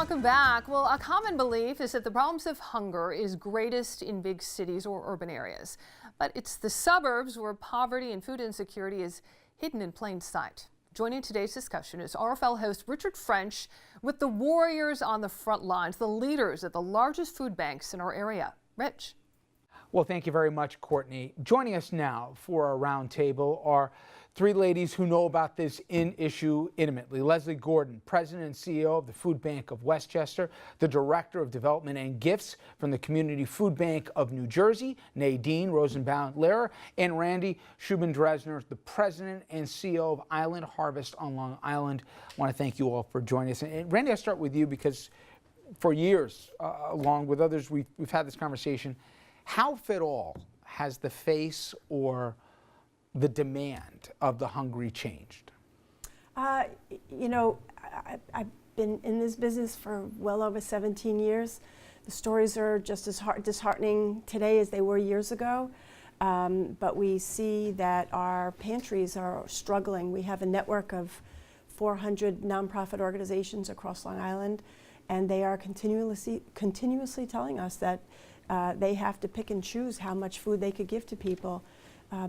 Welcome back. Well, a common belief is that the problems of hunger is greatest in big cities or urban areas. But it's the suburbs where poverty and food insecurity is hidden in plain sight. Joining today's discussion is RFL host Richard French with the warriors on the front lines, the leaders at the largest food banks in our area. Rich. Well, thank you very much, Courtney. Joining us now for our roundtable are three ladies who know about this issue intimately. Leslie Gordon, President and CEO of the Food Bank of Westchester, the Director of Development and Gifts from the Community Food Bank of New Jersey, Nadine Rosenbaum-Lehrer, and Randy Shubin-Dresner, the President and CEO of RNN Harvest on Long Island. I want to thank you all for joining us. And Randy, I'll start with you because for years, along with others, we've had this conversation. How, if at all, has the face or the demand of the hungry changed? You know, I've been in this business for well over 17 years. The stories are just as disheartening today as they were years ago. But we see that our pantries are struggling. We have a network of 400 nonprofit organizations across Long Island, and they are continuously telling us that they have to pick and choose how much food they could give to people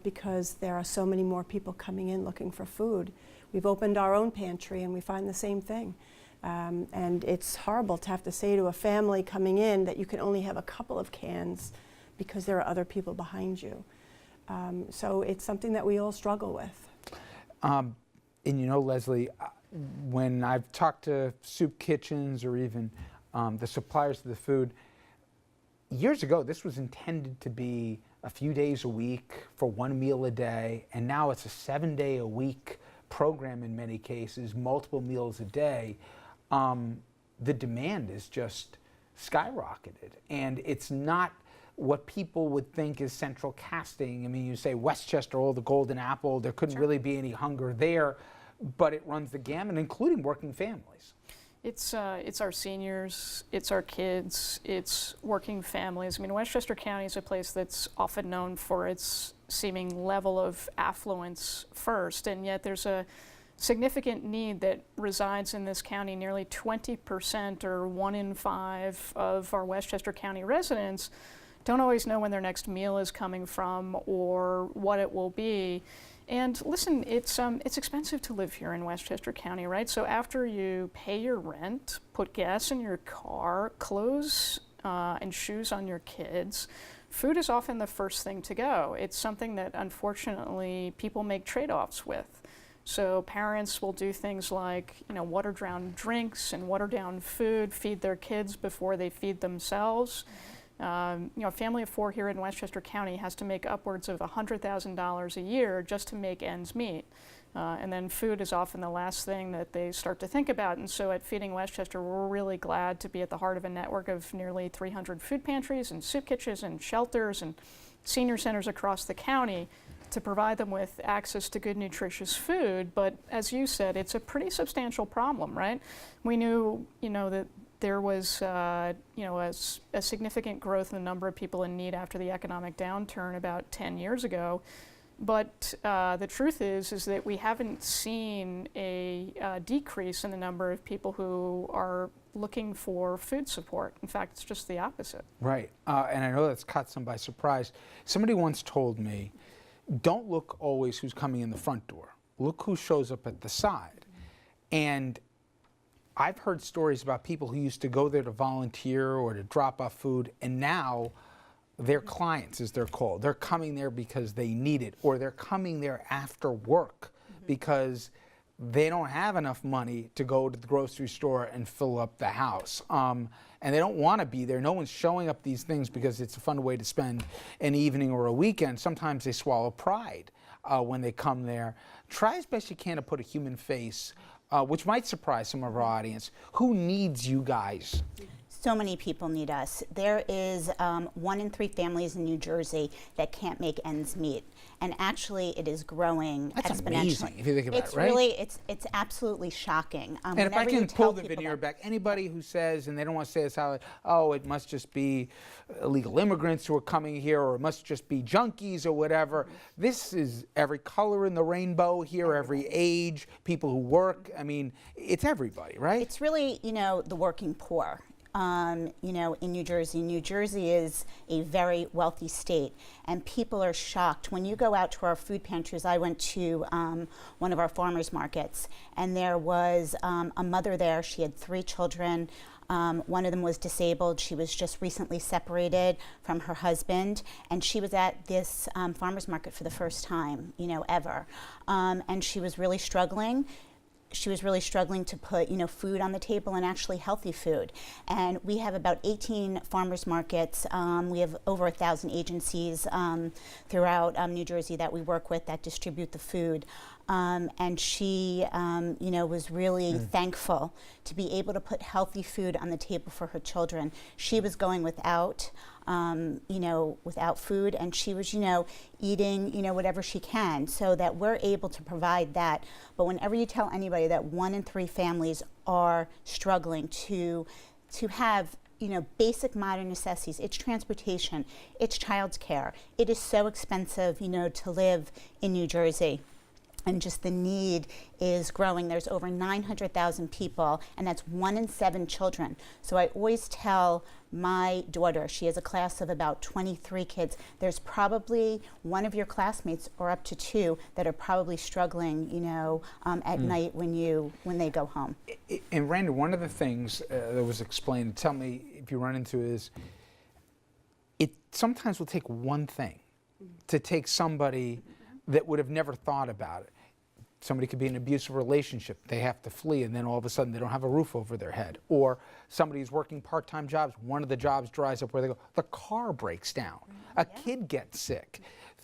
because there are so many more people coming in looking for food. We've opened our own pantry and we find the same thing. And it's horrible to have to say to a family coming in that you can only have a couple of cans because there are other people behind you. So it's something that we all struggle with. And you know, Leslie, when I've talked to soup kitchens or even the suppliers of the food, years ago, this was intended to be a few days a week for one meal a day, and now it's a 7-day-a-week program in many cases, multiple meals a day. The demand is just skyrocketed, and it's not what people would think is central casting. I mean, you say Westchester, oh, the golden apple, there couldn't really be any hunger there, but it runs the gamut, including working families. It's our seniors, it's our kids, it's working families. I mean, Westchester County is a place that's often known for its seeming level of affluence first, and yet there's a significant need that resides in this county. Nearly 20% or 1 in 5 of our Westchester County residents don't always know when their next meal is coming from or what it will be. And listen, it's expensive to live here in Westchester County, right? So after you pay your rent, put gas in your car, clothes and shoes on your kids, food is often the first thing to go. It's something that unfortunately people make trade-offs with. So parents will do things like, you know, watered-down drinks and watered-down food, feed their kids before they feed themselves. You know, a family of 4 here in Westchester County has to make upwards of $100,000 a year just to make ends meet. And then food is often the last thing that they start to think about. And so at Feeding Westchester, we're really glad to be at the heart of a network of nearly 300 food pantries and soup kitchens and shelters and senior centers across the county to provide them with access to good, nutritious food. But as you said, it's a pretty substantial problem, right? We knew, you know, that there was, you know, a significant growth in the number of people in need after the economic downturn about 10 years ago. But the truth is that we haven't seen a decrease in the number of people who are looking for food support. In fact, it's just the opposite. Right, and I know that's caught some by surprise. Somebody once told me, don't look always who's coming in the front door. Look who shows up at the side. And I've heard stories about people who used to go there to volunteer or to drop off food, and now they're clients, as they're called. They're coming there because they need it, or they're coming there after work because they don't have enough money to go to the grocery store and fill up the house. And they don't want to be there. No one's showing up these things because it's a fun way to spend an evening or a weekend. Sometimes they swallow pride when they come there. Try as best you can to put a human face which might surprise some of our audience. Who needs you guys? So many people need us. There is 1 in 3 families in New Jersey that can't make ends meet, and actually it is growing That's exponentially. amazing if you think about It's it, right? really, it's absolutely shocking. And if I Whenever you can tell pull the people veneer that- back, anybody who says, and they don't want to say this out, oh, it must just be illegal immigrants who are coming here, or it must just be junkies or whatever. This is every color in the rainbow here, every age, people who work. I mean, it's everybody, right? It's really, the working poor. In New Jersey. New Jersey is a very wealthy state, and people are shocked. When you go out to our food pantries, I went to one of our farmers markets, and there was a mother there. She had 3 children. One of them was disabled. She was just recently separated from her husband, and she was at this farmers market for the first time, ever. And she was really struggling. She was really struggling to put, food on the table, and actually healthy food. And we have about 18 farmers markets. We have over 1,000 agencies throughout New Jersey that we work with that distribute the food. And she, was really thankful to be able to put healthy food on the table for her children. She was going without food, and she was, eating, whatever she can, so that we're able to provide that. But whenever you tell anybody that 1 in 3 families are struggling to have, basic modern necessities, it's transportation, it's childcare. It is so expensive, to live in New Jersey. And just the need is growing. There's over 900,000 people, and that's 1 in 7 children. So I always tell my daughter, she has a class of about 23 kids, there's probably one of your classmates, or up to 2, that are probably struggling, at night when they go home. And Randa, one of the things that was explained, tell me if you run into it, is it sometimes will take one thing to take somebody that would have never thought about it. Somebody could be in an abusive relationship, they have to flee, and then all of a sudden they don't have a roof over their head. Or somebody's working part-time jobs, one of the jobs dries up where they go, the car breaks down, a kid gets sick.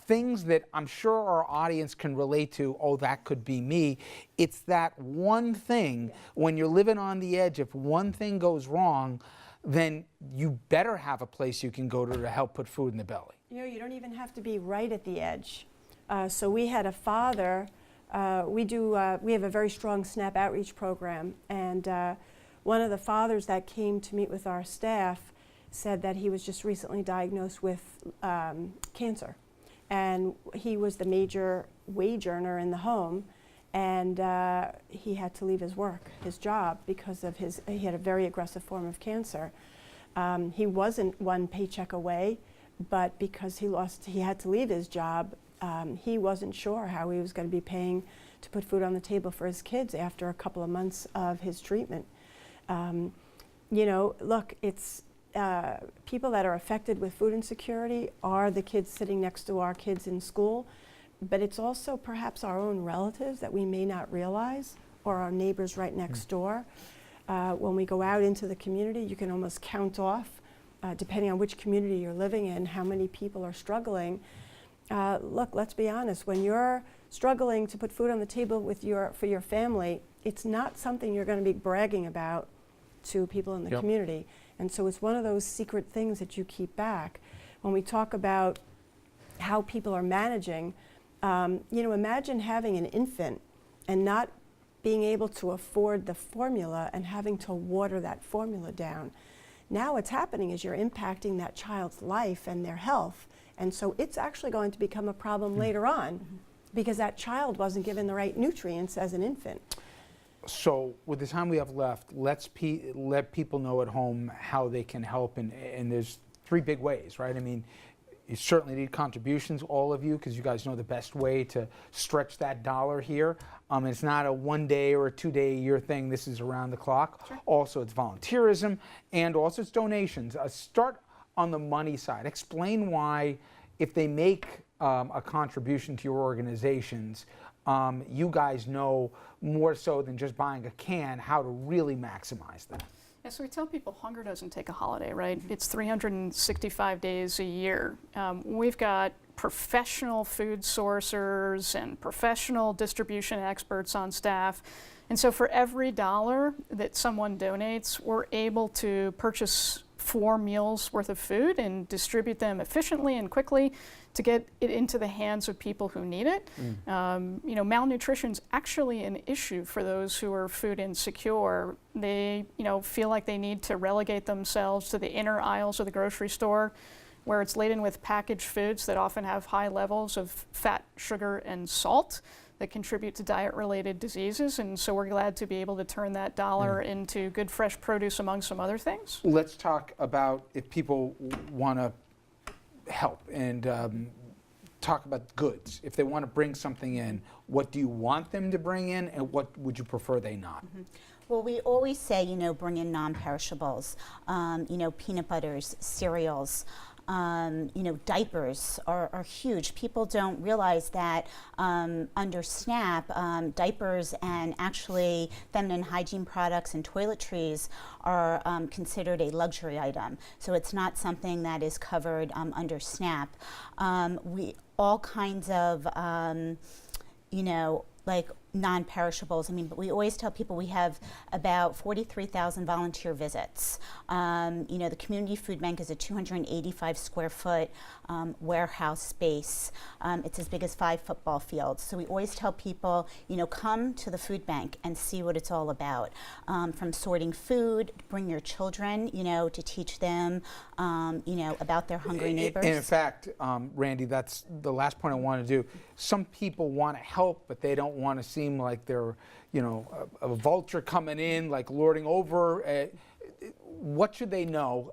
Things that I'm sure our audience can relate to, oh, that could be me. It's that one thing, when you're living on the edge, if one thing goes wrong, then you better have a place you can go to help put food in the belly. You don't even have to be right at the edge. So we had a father, we have a very strong SNAP outreach program, and one of the fathers that came to meet with our staff said that he was just recently diagnosed with cancer. And he was the major wage earner in the home, and he had to leave his job, because of he had a very aggressive form of cancer. He wasn't 1 paycheck away, but because he had to leave his job, he wasn't sure how he was going to be paying to put food on the table for his kids after a couple of months of his treatment. Look, it's people that are affected with food insecurity are the kids sitting next to our kids in school, but it's also perhaps our own relatives that we may not realize, or our neighbors right next door. When we go out into the community, you can almost count off, depending on which community you're living in, how many people are struggling. Look, let's be honest, when you're struggling to put food on the table for your family, it's not something you're going to be bragging about to people in the community. And so it's one of those secret things that you keep back. When we talk about how people are managing, imagine having an infant and not being able to afford the formula and having to water that formula down. Now what's happening is you're impacting that child's life and their health. And so it's actually going to become a problem later on, because that child wasn't given the right nutrients as an infant. So with the time we have left, let people know at home how they can help, and there's 3 big ways, right? I mean, you certainly need contributions, all of you, because you guys know the best way to stretch that dollar here. It's not a 1-day or a 2-day a year thing. This is around the clock. Sure. Also, it's volunteerism, and also it's donations. Start on the money side. Explain why, if they make a contribution to your organizations, you guys know more so than just buying a can how to really maximize that. Yeah, so we tell people hunger doesn't take a holiday, right? It's 365 days a year. We've got professional food sourcers and professional distribution experts on staff. And so for every dollar that someone donates, we're able to purchase 4 meals worth of food and distribute them efficiently and quickly to get it into the hands of people who need it. You know, malnutrition is actually an issue for those who are food insecure. They, you know, feel like they need to relegate themselves to the inner aisles of the grocery store, where it's laden with packaged foods that often have high levels of fat, sugar, and salt that contribute to diet-related diseases. And so we're glad to be able to turn that dollar into good fresh produce among some other things. Let's talk about if people want to help and talk about goods. If they want to bring something in, what do you want them to bring in, and what would you prefer they not? Well, we always say, you know, bring in non-perishables, you know, peanut butters, cereals, you know, diapers are huge. People don't realize that under SNAP, diapers and actually feminine hygiene products and toiletries are considered a luxury item. So it's not something that is covered under SNAP. All kinds of, you know, like non-perishables. I mean, but we always tell people we have about 43,000 volunteer visits. You know, the community food bank is a 285 square foot warehouse space. It's as big as 5 football fields. So we always tell people, you know, come to the food bank and see what it's all about. From sorting food, bring your children, you know, to teach them, you know, about their hungry neighbors. In fact, Randy, that's the last point I want to do. Some people want to help, but they don't want to seem like they're, you know, a vulture coming in, like lording over. What should they know?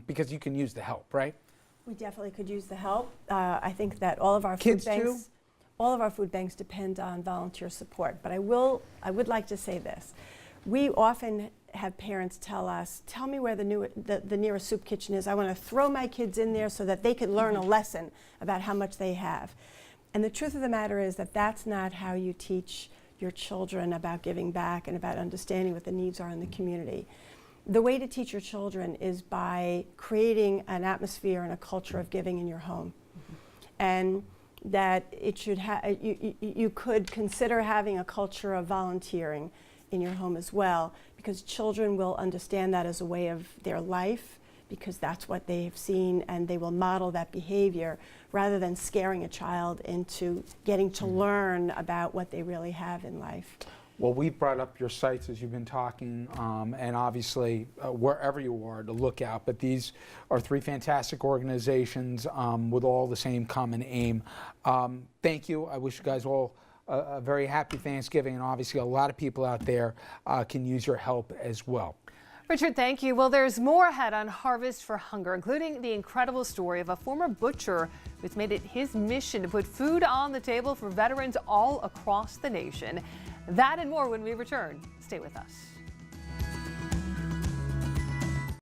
Because you can use the help, right? We definitely could use the help. I think that all of our Kids food banks, too? all of our food banks depend on volunteer support. But I would like to say this: we often have parents tell us, "Tell me where the nearest soup kitchen is. I want to throw my kids in there so that they can learn a lesson about how much they have." And the truth of the matter is that that's not how you teach your children about giving back and about understanding what the needs are in the community. The way to teach your children is by creating an atmosphere and a culture of giving in your home. And that it should you could consider having a culture of volunteering in your home as well, because children will understand that as a way of their life, because that's what they've seen, and they will model that behavior rather than scaring a child into getting to learn about what they really have in life. Well, we've brought up your sites as you've been talking, and obviously wherever you are to look out, but these are 3 fantastic organizations with all the same common aim. Thank you. I wish you guys all a very happy Thanksgiving, and obviously a lot of people out there can use your help as well. Richard, thank you. Well, there's more ahead on Harvest for Hunger, including the incredible story of a former butcher who's made it his mission to put food on the table for veterans all across the nation. That and more when we return. Stay with us.